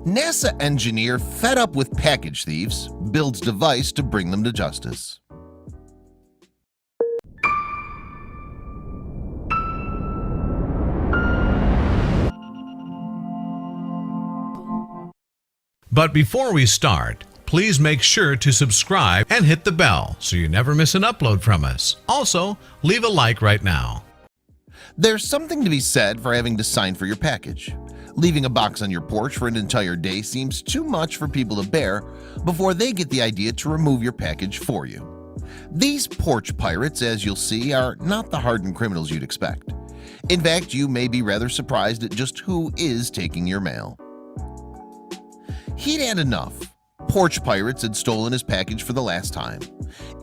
NASA engineer fed up with package thieves builds device to bring them to justice. But before we start, please make sure to subscribe and hit the bell so you never miss an upload from us. Also, leave a like right now. There's something to be said for having to sign for your package. Leaving a box on your porch for an entire day seems too much for people to bear before they get the idea to remove your package for you. These porch pirates, as you'll see, are not the hardened criminals you'd expect. In fact, you may be rather surprised at just who is taking your mail. He'd had enough. Porch pirates had stolen his package for the last time.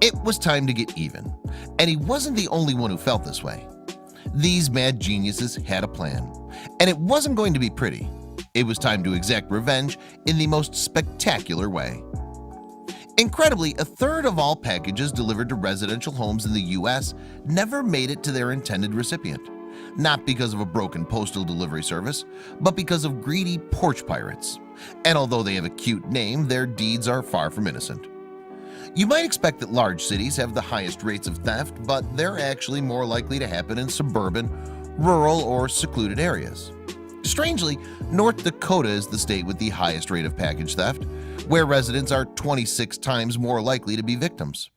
It was time to get even, and he wasn't the only one who felt this way. These mad geniuses had a plan, and it wasn't going to be pretty. It was time to exact revenge in the most spectacular way. Incredibly, a third of all packages delivered to residential homes in the US never made it to their intended recipient, not because of a broken postal delivery service, but because of greedy porch pirates. And although they have a cute name, their deeds are far from innocent. You might expect that large cities have the highest rates of theft, but they're actually more likely to happen in suburban, rural, or secluded areas. Strangely, North Dakota is the state with the highest rate of package theft, where residents are 26 times more likely to be victims.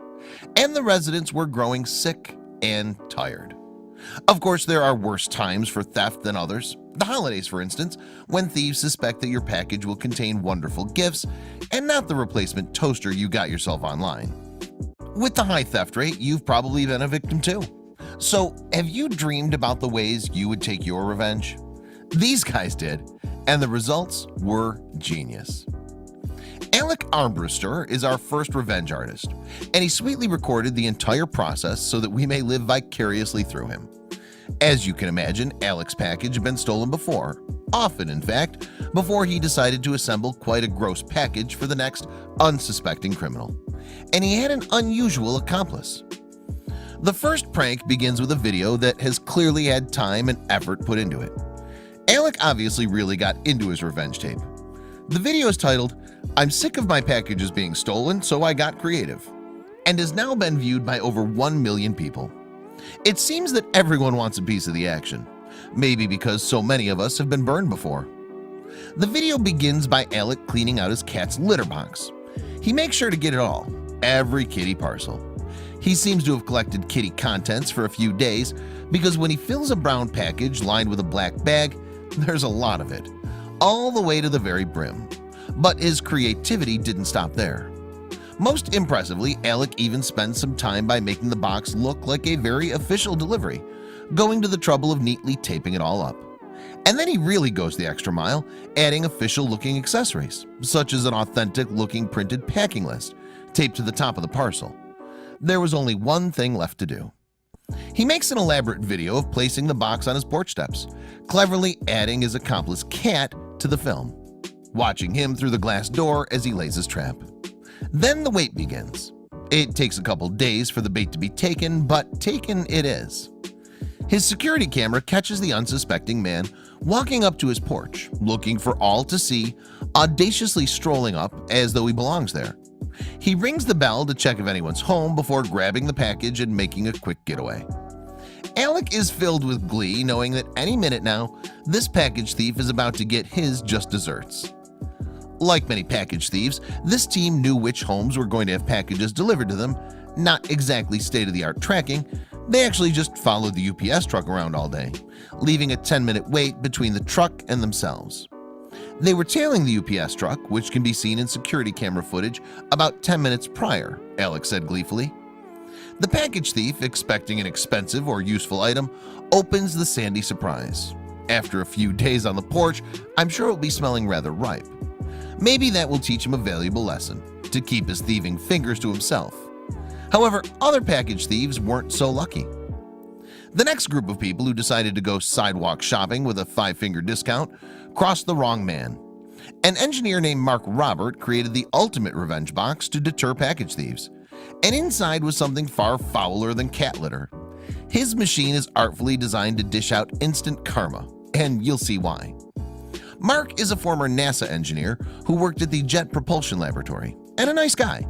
And the residents were growing sick and tired. Of course, there are worse times for theft than others. The holidays, for instance, when thieves suspect that your package will contain wonderful gifts and not the replacement toaster you got yourself online. With the high theft rate, you've probably been a victim too. So, have you dreamed about the ways you would take your revenge? These guys did, and the results were genius. Alec Armbruster is our first revenge artist, and he sweetly recorded the entire process so that we may live vicariously through him. As you can imagine, Alec's package had been stolen before, often in fact, before he decided to assemble quite a gross package for the next unsuspecting criminal. And he had an unusual accomplice. The first prank begins with a video that has clearly had time and effort put into it. Alec obviously really got into his revenge tape. The video is titled, "I'm sick of my packages being stolen, so I got creative," and has now been viewed by over 1 million people. It seems that everyone wants a piece of the action, maybe because so many of us have been burned before. The video begins by Alec cleaning out his cat's litter box. He makes sure to get it all, every kitty parcel. He seems to have collected kitty contents for a few days because when he fills a brown package lined with a black bag, there's a lot of it, all the way to the very brim. But his creativity didn't stop there. Most impressively, Alec even spends some time by making the box look like a very official delivery, going to the trouble of neatly taping it all up. And then he really goes the extra mile, adding official-looking accessories, such as an authentic-looking printed packing list taped to the top of the parcel. There was only one thing left to do. He makes an elaborate video of placing the box on his porch steps, cleverly adding his accomplice cat to the film, watching him through the glass door as he lays his trap. Then the wait begins. It takes a couple days for the bait to be taken, but taken it is. His security camera catches the unsuspecting man walking up to his porch, looking for all to see, audaciously strolling up as though he belongs there. He rings the bell to check if anyone's home before grabbing the package and making a quick getaway. Alec is filled with glee knowing that any minute now, this package thief is about to get his just desserts. Like many package thieves, this team knew which homes were going to have packages delivered to them, not exactly state-of-the-art tracking. They actually just followed the UPS truck around all day, leaving a 10-minute wait between the truck and themselves. They were tailing the UPS truck, which can be seen in security camera footage about 10 minutes prior, Alec said gleefully. The package thief, expecting an expensive or useful item, opens the sandy surprise. After a few days on the porch, I'm sure it'll be smelling rather ripe. Maybe that will teach him a valuable lesson, to keep his thieving fingers to himself. However, other package thieves weren't so lucky. The next group of people who decided to go sidewalk shopping with a 5-finger discount crossed the wrong man. An engineer named Mark Robert created the ultimate revenge box to deter package thieves, and inside was something far fouler than cat litter. His machine is artfully designed to dish out instant karma, and you'll see why. Mark is a former NASA engineer who worked at the Jet Propulsion Laboratory, and a nice guy.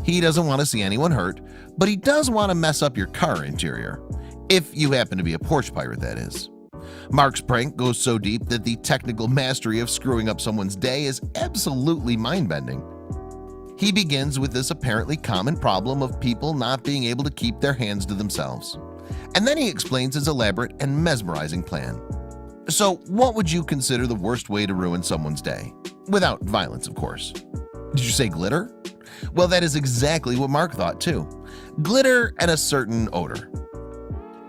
He doesn't want to see anyone hurt, but he does want to mess up your car interior. If you happen to be a porch pirate, that is. Mark's prank goes so deep that the technical mastery of screwing up someone's day is absolutely mind-bending. He begins with this apparently common problem of people not being able to keep their hands to themselves. And then he explains his elaborate and mesmerizing plan. So, what would you consider the worst way to ruin someone's day? Without violence, of course. Did you say glitter? Well, that is exactly what Mark thought too. Glitter and a certain odor.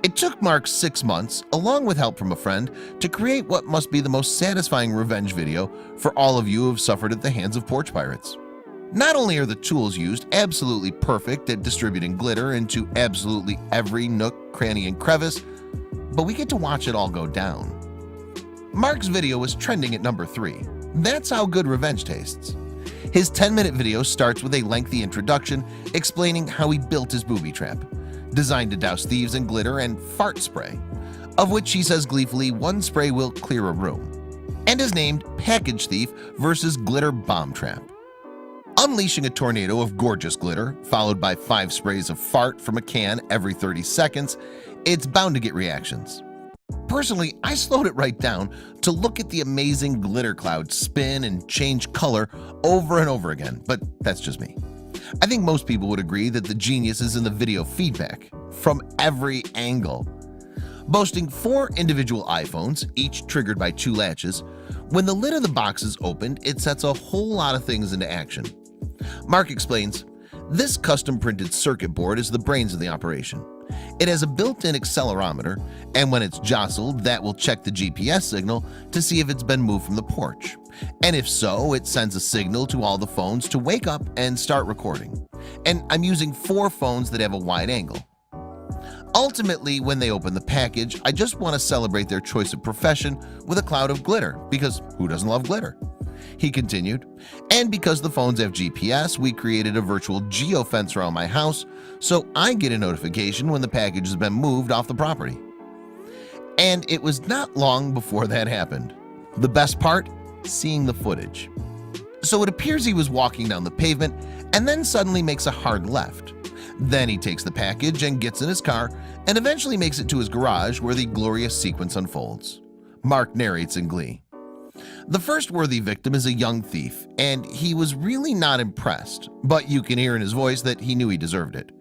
It took Mark 6 months, along with help from a friend, to create what must be the most satisfying revenge video for all of you who have suffered at the hands of porch pirates. Not only are the tools used absolutely perfect at distributing glitter into absolutely every nook, cranny, and crevice, but we get to watch it all go down. Mark's video was trending at number 3. That's how good revenge tastes. His 10-minute video starts with a lengthy introduction explaining how he built his booby trap, designed to douse thieves in glitter and fart spray, of which he says gleefully one spray will clear a room, and is named Package Thief versus Glitter Bomb Trap. Unleashing a tornado of gorgeous glitter, followed by 5 sprays of fart from a can every 30 seconds, it's bound to get reactions. Personally, I slowed it right down to look at the amazing glitter cloud spin and change color over and over again, but that's just me. I think most people would agree that the genius is in the video feedback from every angle. Boasting 4 individual iPhones, each triggered by 2 latches, when the lid of the box is opened, it sets a whole lot of things into action. Mark explains, this custom printed circuit board is the brains of the operation. It has a built-in accelerometer, and when it's jostled, that will check the GPS signal to see if it's been moved from the porch. And if so, it sends a signal to all the phones to wake up and start recording. And I'm using 4 phones that have a wide angle. Ultimately, when they open the package, I just want to celebrate their choice of profession with a cloud of glitter, because who doesn't love glitter? He continued, and because the phones have GPS, we created a virtual geofence around my house, so I get a notification when the package has been moved off the property. And it was not long before that happened. The best part? Seeing the footage. So it appears he was walking down the pavement and then suddenly makes a hard left. Then he takes the package and gets in his car and eventually makes it to his garage where the glorious sequence unfolds. Mark narrates in glee. The first worthy victim is a young thief, and he was really not impressed, but you can hear in his voice that he knew he deserved it.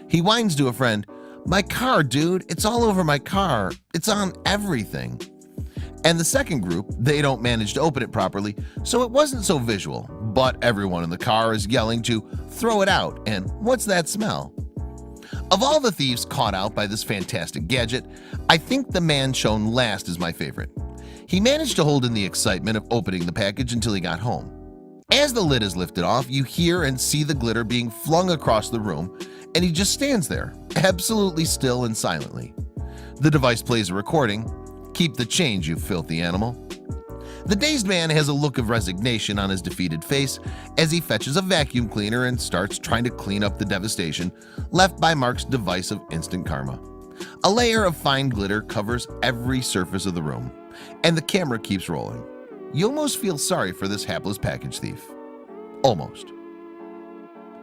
He whines to a friend, "My car, dude, it's all over my car. It's on everything." And the second group, they don't manage to open it properly, so it wasn't so visual, but everyone in the car is yelling to throw it out, and what's that smell? Of all the thieves caught out by this fantastic gadget, I think the man shown last is my favorite. He managed to hold in the excitement of opening the package until he got home. As the lid is lifted off, you hear and see the glitter being flung across the room, and he just stands there, absolutely still and silently. The device plays a recording. "Keep the change, you filthy animal." The dazed man has a look of resignation on his defeated face as he fetches a vacuum cleaner and starts trying to clean up the devastation left by Mark's device of instant karma. A layer of fine glitter covers every surface of the room, and the camera keeps rolling. You almost feel sorry for this hapless package thief. Almost.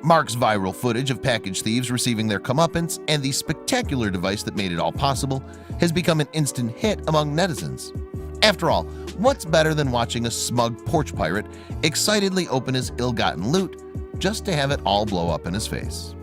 Mark's viral footage of package thieves receiving their comeuppance and the spectacular device that made it all possible has become an instant hit among netizens. After all, what's better than watching a smug porch pirate excitedly open his ill-gotten loot just to have it all blow up in his face?